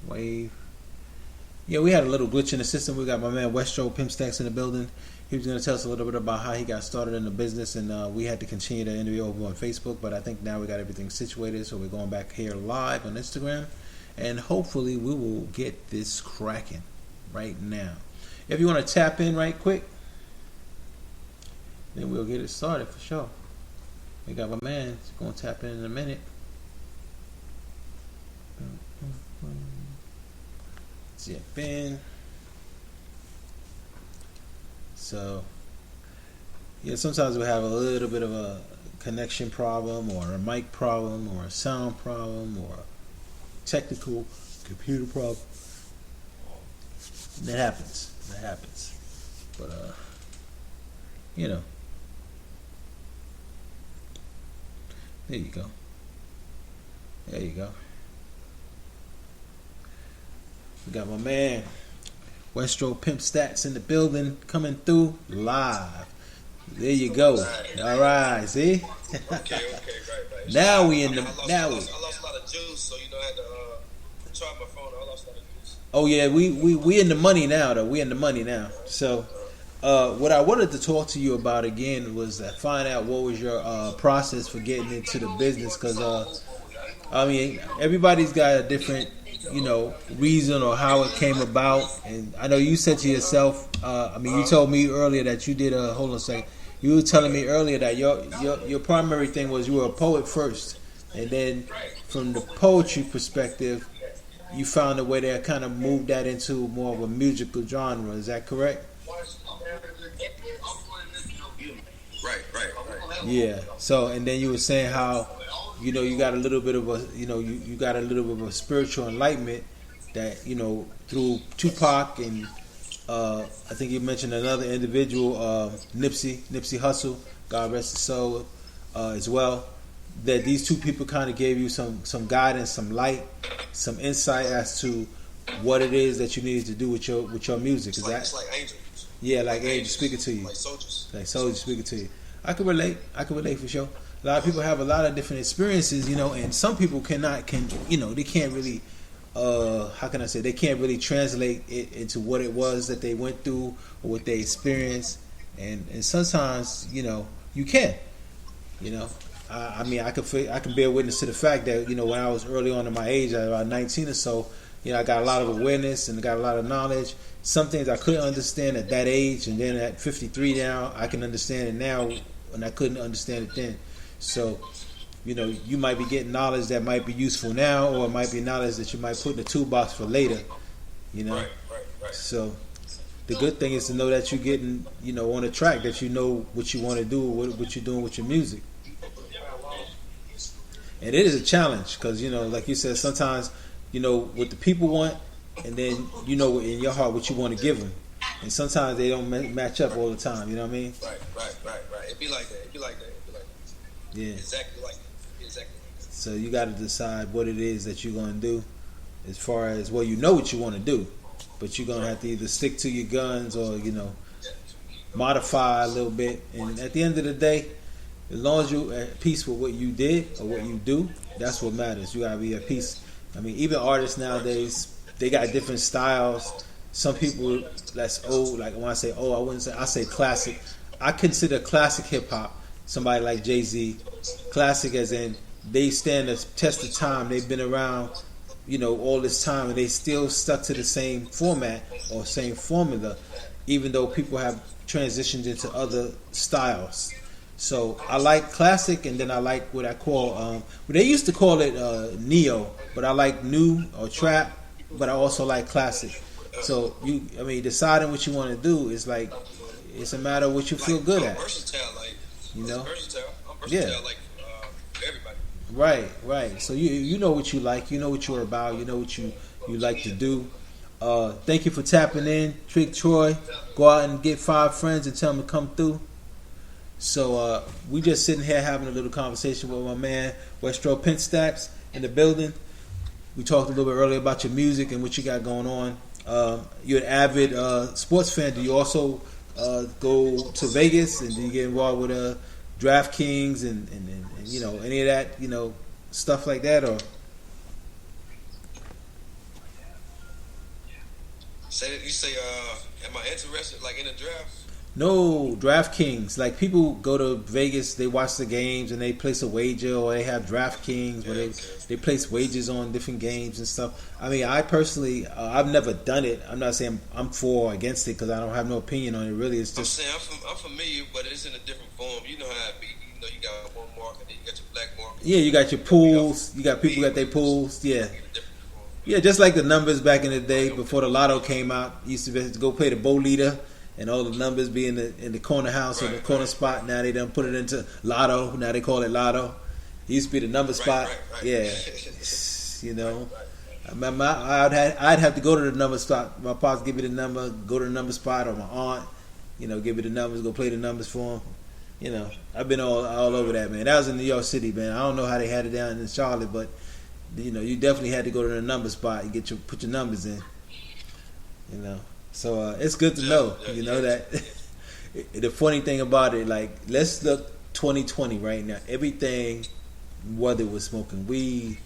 Wave. Yeah, we had a little glitch in the system. We got my man Westro Pimp Stacks in the building. He was going to tell us a little bit about how he got started in the business, and we had to continue the interview over on Facebook, but I think now we got everything situated, so we're going back here live on Instagram, and hopefully we will get this cracking right now. If you want to tap in right quick, then we'll get it started for sure. We got my man going to tap in a minute. Tap in. So, yeah, sometimes we have a little bit of a connection problem or a mic problem or a sound problem or a technical computer problem. That happens. But, you know. There you go. We got my man Westro Pimp Stats in the building, coming through live. There you go. All right, see? Okay, right. Now we in the. I lost a lot of juice, so I had to charge my phone. I lost a lot of juice. Oh yeah, we in the money now though. We in the money now. So, what I wanted to talk to you about again was find out what was your process for getting into the business, because I mean everybody's got a different reason or how it came about. And I know you said to yourself, you told me earlier that you did hold on a second. You were telling me earlier that your primary thing was you were a poet first, and then from the poetry perspective, you found a way to kind of move that into more of a musical genre. Is that correct? Right. Yeah. So, and then you were saying how you got a little bit of a you got a little bit of a spiritual enlightenment that through Tupac, and I think you mentioned another individual, Nipsey Hussle, God rest his soul, as well. That these two people kind of gave you some guidance, some light, some insight as to what it is that you needed to do with your music. Is that? It's like angels. Yeah, like angels speaking to you. Like soldiers. Like soldiers speaking to you. I can relate for sure. A lot of people have a lot of different experiences, and some people they can't really, how can I say, they can't really translate it into what it was that they went through or what they experienced, and sometimes, you can, I mean, I can bear witness to the fact that, when I was early on in my age, at about 19 or so, I got a lot of awareness and got a lot of knowledge. Some things I couldn't understand at that age, and then at 53 now, I can understand it now, and I couldn't understand it then. So, you might be getting knowledge that might be useful now, or it might be knowledge that you might put in the toolbox for later. Right. So, the good thing is to know that you're getting, on a track, that you know what you want to do, what you're doing with your music. And it is a challenge because, like you said, sometimes, what the people want, and then in your heart what you want to give them, and sometimes they don't match up all the time. You know what I mean? Right. It'd be like that. Yeah. Exactly like that. So you got to decide what it is that you're going to do, as far as what you want to do, but you're going to have to either stick to your guns or modify a little bit. And at the end of the day, as long as you're at peace with what you did or what you do, that's what matters. You got to be at peace. I mean, even artists nowadays, they got different styles. Some people that's old, like when I say old, I say classic. I consider classic hip hop somebody like Jay-Z. Classic as in they stand the test of time. They've been around, all this time, and they still stuck to the same format or same formula, even though people have transitioned into other styles. So I like classic, and then I like what I call, they used to call it neo, but I like new or trap, but I also like classic. So deciding what you want to do is like, it's a matter of what you feel good at. Versatile, Versatile. I'm versatile, like everybody. Right. So you know what you like, you know what you're about, you know what you like to do. Thank you for tapping in, Trick Troy. Go out and get 5 friends and tell them to come through. So we just sitting here having a little conversation with my man Westro Pimp Stacks in the building. We talked a little bit earlier about your music and what you got going on. You're an avid sports fan. Do you also go to Vegas, and do you get involved with DraftKings and any of that stuff like that, or? You say, am I interested like in the draft? No, DraftKings. Like people go to Vegas, they watch the games and they place a wager, or they have DraftKings where they place wagers on different games and stuff. I mean, I personally, I've never done it. I'm not saying I'm for or against it because I don't have no opinion on it. Really, it's just. I'm familiar, but it's in a different form. You know how it be. You know, you got one market, then you got your black market. Yeah, you got your pools. You got people got their pools. Yeah. Yeah, just like the numbers back in the day before the lotto came out. You used to go play the bow leader. And all the numbers be in the corner house or the corner spot. Now they done put it into lotto. Now they call it lotto. It used to be the number spot. Right. Yeah, you know. I'd have to go to the number spot. My pops give me the number, go to the number spot, or my aunt, you know, give me the numbers, go play the numbers for them. You know, I've been all over that, man. That was in New York City, man. I don't know how they had it down in Charlotte, but you know, you definitely had to go to the number spot and put your numbers in. You know. So it's good to know, you know, that the funny thing about it, like, let's look 2020 right now. Everything, whether it was smoking weed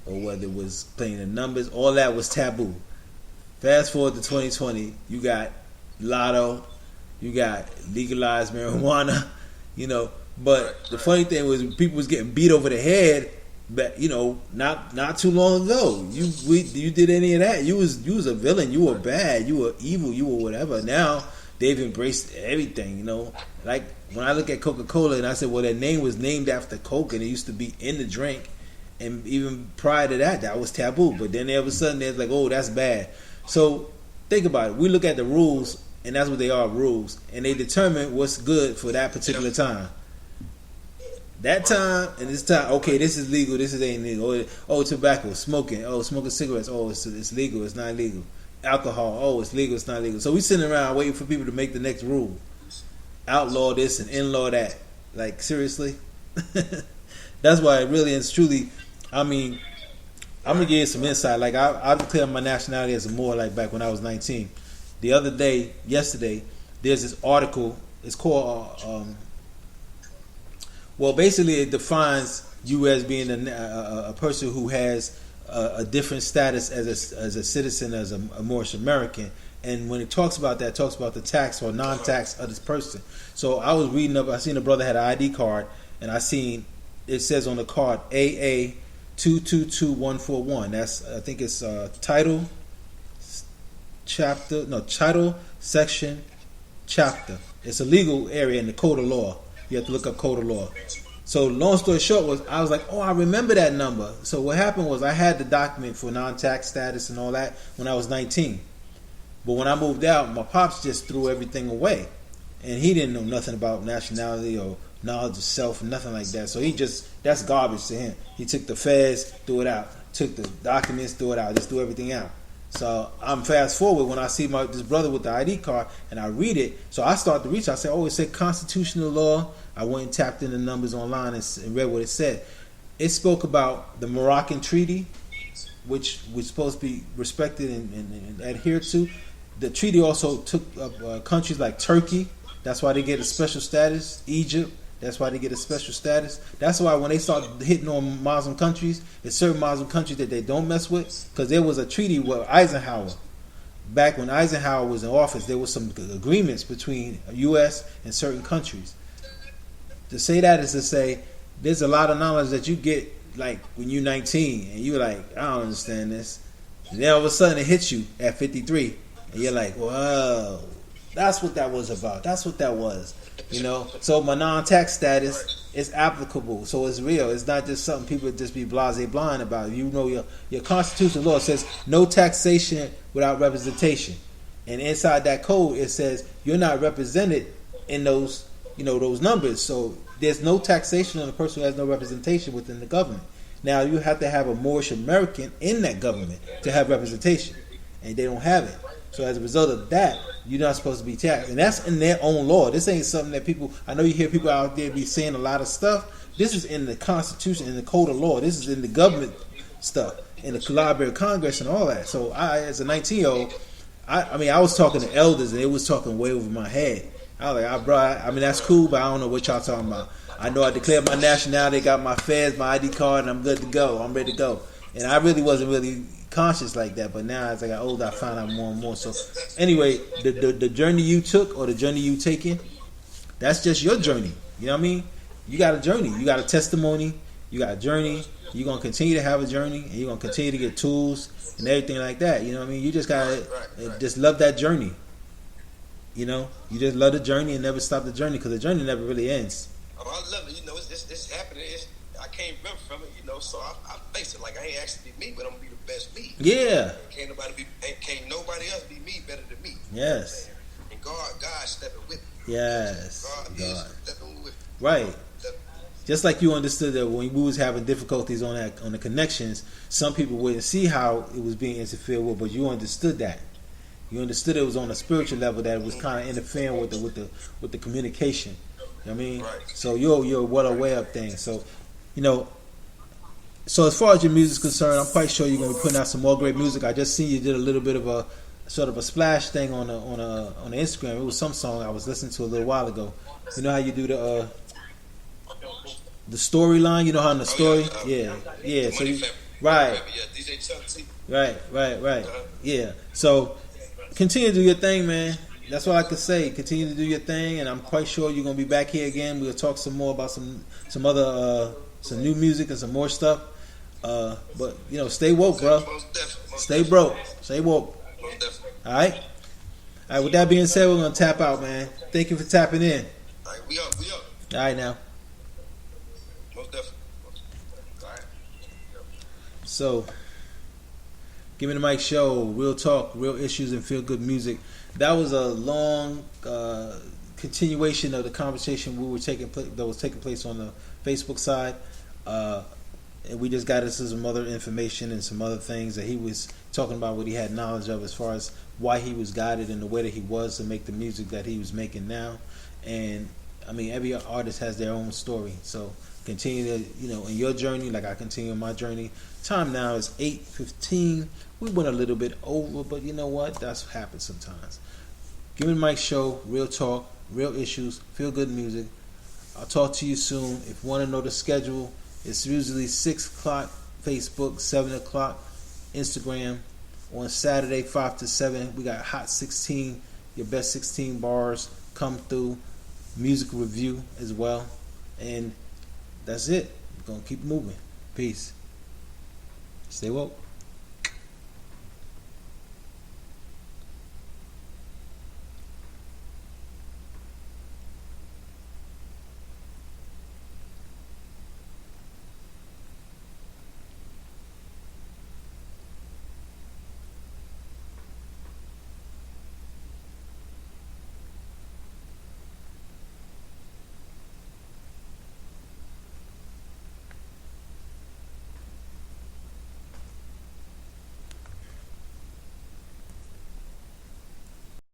or whether it was playing the numbers, all that was taboo. Fast forward to 2020, you got lotto, you got legalized marijuana, you know. But the funny thing was people was getting beat over the head. But you know, not too long ago, you did any of that? You was a villain. You were bad. You were evil. You were whatever. Now they've embraced everything. You know, like when I look at Coca-Cola and I said, well, their name was named after Coke, and it used to be in the drink, and even prior to that, that was taboo. But then all of a sudden, they're like, oh, that's bad. So think about it. We look at the rules, and that's what they are, rules, and they determine what's good for that particular time. That time and this time, okay, this is legal, this is ain't legal. Oh, tobacco, smoking. Oh, smoking cigarettes. Oh, it's legal, it's not legal. Alcohol. Oh, it's legal, it's not legal. So we sitting around waiting for people to make the next rule. Outlaw this and in-law that. Like, seriously? That's why it really is truly, I mean, I'm going to give you some insight. Like, I declared my nationality as a Moor, like, back when I was 19. The other day, yesterday, there's this article. It's called... well, basically, it defines you as being a person who has a different status as a citizen, as a Moorish American. And when it talks about that, it talks about the tax or non-tax of this person. So I was reading up. I seen a brother had an ID card, and I seen it says on the card AA 222141. That's, I think it's title, section, chapter. It's a legal area in the code of law. You have to look up code of law. So long story short I was like, oh, I remember that number. So what happened was I had the document for non-tax status and all that when I was 19. But when I moved out, my pops just threw everything away. And he didn't know nothing about nationality or knowledge of self, nothing like that. So that's garbage to him. He took the feds, threw it out. Took the documents, threw it out. Just threw everything out. So I'm fast forward when I see this brother with the ID card and I read it. So I start to reach. I said, oh, it said constitutional law. I went and tapped in the numbers online and read what it said. It spoke about the Moroccan Treaty, which was supposed to be respected and adhered to. The treaty also took up countries like Turkey. That's why they get a special status. Egypt. That's why they get a special status. That's why when they start hitting on Muslim countries, there's certain Muslim countries that they don't mess with, because there was a treaty with Eisenhower. Back when Eisenhower was in office, there was some agreements between U.S. and certain countries. To say that is to say there's a lot of knowledge that you get, like when you're 19 and you're like, I don't understand this. And then all of a sudden it hits you at 53 and you're like, whoa, that's what that was about. That's what that was. You know, so my non-tax status is applicable, so it's real. It's not just something people just be blasé blind about. You know, your constitutional law says no taxation without representation, and inside that code it says you're not represented in those, you know, those numbers. So there's no taxation on a person who has no representation within the government. Now you have to have a Moorish American in that government to have representation, and they don't have it. So as a result of that, you're not supposed to be taxed. And that's in their own law. This ain't something that people, I know you hear people out there be saying a lot of stuff. This is in the Constitution, in the Code of Law. This is in the government stuff, in the Library of Congress and all that. So I, as a 19-year-old, I was talking to elders and they was talking way over my head. I was like, I mean, that's cool, but I don't know what y'all talking about. I know I declared my nationality, got my feds, my ID card, and I'm good to go. I'm ready to go. And I really wasn't really conscious like that. But now as I got older, I found out more and more. So anyway, the journey you took or the journey you taking, that's just your journey. You know what I mean? You got a journey. You got a testimony. You got a journey. You're going to continue to have a journey, and you're going to continue to get tools and everything like that. You know what I mean? You just got to just love that journey. You know? You just love the journey and never stop the journey, because the journey never really ends. Oh, I love it. You know, it's happening. I can't run from it, you know, so I face it like I ain't actually be me, but I'm going to be the best me. Yeah. Can't nobody else be me better than me. Yes. And God stepping with me. Yes. God is stepping with me. Right. Just like you understood that when we was having difficulties on the connections, some people wouldn't see how it was being interfered with, but you understood that. You understood it was on a spiritual level, that it was kind of interfering with the communication. You know what I mean? Right. So you're well aware of things. So, you know, so as far as your music's concerned, I'm quite sure you're gonna be putting out some more great music. I just seen you did a little bit of a sort of a splash thing on the Instagram. It was some song I was listening to a little while ago. You know how you do the storyline, you know how in the story, yeah. So right, right, yeah. So continue to do your thing, man. That's all I can say. Continue to do your thing, and I'm quite sure you're gonna be back here again. We'll talk some more about some other some new music and some more stuff. But you know, stay woke, bro. Stay broke. Stay woke. All right. With that being said, we're gonna tap out, man. Thank you for tapping in. All right, we up. All right, now. Most definitely. All right. So, Give Me the Mic show, real talk, real issues, and feel good music. That was a long continuation of the conversation that was taking place on the Facebook side. And we just got into some other information and some other things that he was talking about, what he had knowledge of as far as why he was guided in the way that he was to make the music that he was making now. And I mean, every artist has their own story. So continue to, you know, in your journey, like I continue my journey. Time now is 8:15. We went a little bit over, but you know what? That's what happens sometimes. Give Me the Mic show, real talk, real issues, feel good music. I'll talk to you soon. If you want to know the schedule, it's usually 6 o'clock Facebook, 7 o'clock Instagram. On Saturday, 5 to 7, we got Hot 16, your best 16 bars come through. Music review as well. And that's it. We're going to keep moving. Peace. Stay woke.